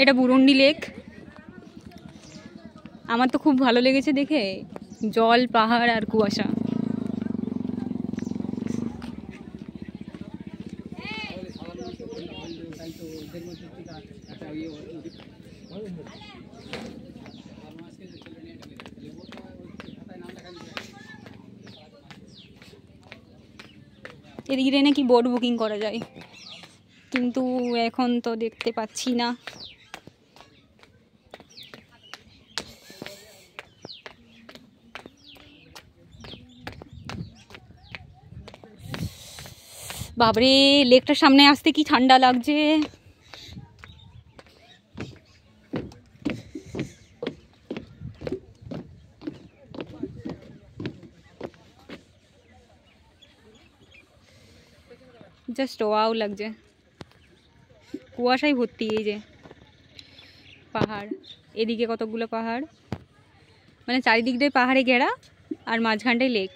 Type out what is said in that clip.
এটা Burundi lake. আমার তো খুব ভালো লেগেছে দেখে, জল, পাহাড় আর কুয়াশা। এদিকে নাকি বোট বুকিং করা যায়, কিন্তু এখন তো দেখতে পাচ্ছি না। বাবরে, লেকটার সামনে আসতে কি ঠান্ডা লাগছে। জাস্ট ওয়াও লাগছে। কুয়াশায় ভর্তি। এই যে পাহাড়, এদিকে কতগুলো পাহাড়, মানে চারিদিক দিয়ে পাহাড়ে ঘেরা, আর মাঝখানটায় লেক।